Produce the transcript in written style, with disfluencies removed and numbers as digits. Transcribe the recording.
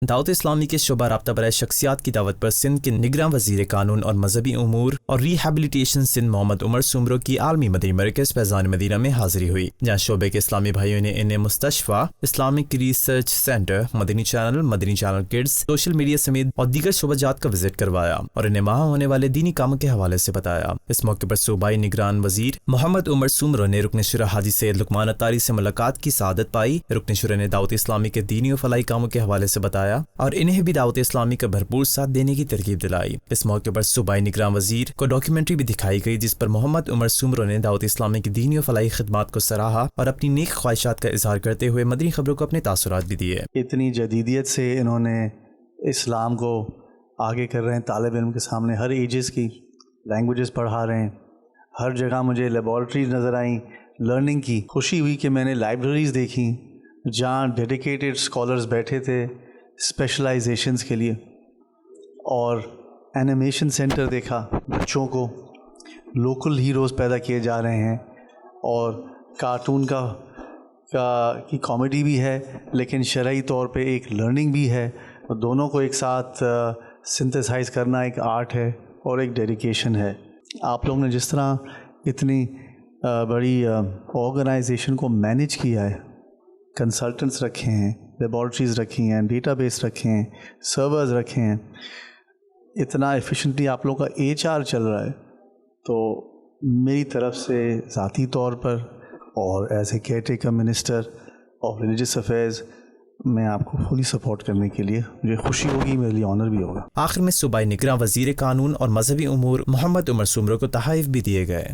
دعوت اسلامی کے شعبہ رابطہ برائے شخصیات کی دعوت پر سندھ کے نگراں وزیر قانون اور مذہبی امور اور ریہیبلیٹیشن سندھ محمد عمر سومرو کی عالمی مدنی مرکز فیضان مدینہ میں حاضری ہوئی، جہاں شعبے کے اسلامی بھائیوں نے انہیں مستشفیٰ، اسلامک ریسرچ سینٹر، مدنی چینل کڈز، سوشل میڈیا سمیت اور دیگر شعبہ جات کا وزٹ کروایا اور انہیں وہاں ہونے والے دینی کاموں کے حوالے سے بتایا۔ اس موقع پر صوبائی نگران وزیر محمد عمر سومرو نے رکن شورا حاجی سید لقمان اتاری سے ملاقات کی سعادت پائی۔ رکن شورا نے دعوت اسلامی کے دینی و فلاحی کاموں کے حوالے سے بتایا اور انہیں بھی دعوت اسلامی کا بھرپور ساتھ دینے کی ترغیب دلائی۔ اس موقع پر صوبائی نگران وزیر کو ڈاکیومنٹری بھی دکھائی گئی، جس پر محمد عمر سومرو نے دعوت اسلامی کی دینی و فلاحی خدمات کو سراہا اور اپنی نیک خواہشات کا اظہار کرتے ہوئے مدنی خبروں کو اپنے تاثرات بھی دیے۔ اتنی جدیدیت سے انہوں نے اسلام کو آگے کر رہے ہیں، طالب علم کے سامنے ہر ایجز کی لینگویجز پڑھا رہے ہیں، ہر جگہ مجھے لیبارٹریز نظر آئیں لرننگ کی۔ خوشی ہوئی کہ میں نے لائبریریز دیکھیں جہاں ڈیڈیکیٹڈ اسکالرز بیٹھے تھے اسپیشلائزیشنز کے لیے، اور اینیمیشن سینٹر دیکھا، بچوں کو لوکل ہیروز پیدا کیے جا رہے ہیں، اور کارٹون کی کامیڈی بھی ہے لیکن شرعی طور پہ ایک لرننگ بھی ہے، اور دونوں کو ایک ساتھ سنتھسائز کرنا ایک آرٹ ہے اور ایک ڈیڈیکیشن ہے۔ آپ لوگ نے جس طرح اتنی بڑی آرگنائزیشن کو مینیج کیا ہے، کنسلٹنٹس رکھے ہیں، لیبارٹریز رکھی ہیں، ڈیٹا بیس رکھے ہیں، سرورز رکھے ہیں، اتنا ایفیشنٹلی آپ لوگوں کا HR چل رہا ہے، تو میری طرف سے ذاتی طور پر اور as a care taker minister of religious affairs میں آپ کو فلی سپورٹ کرنے کے لیے مجھے خوشی ہوگی، میرے لیے آنر بھی ہوگا۔ آخر میں صوبائی نگراں وزیر قانون اور مذہبی امور محمد عمر سومرو کو تحائف بھی دیے گئے۔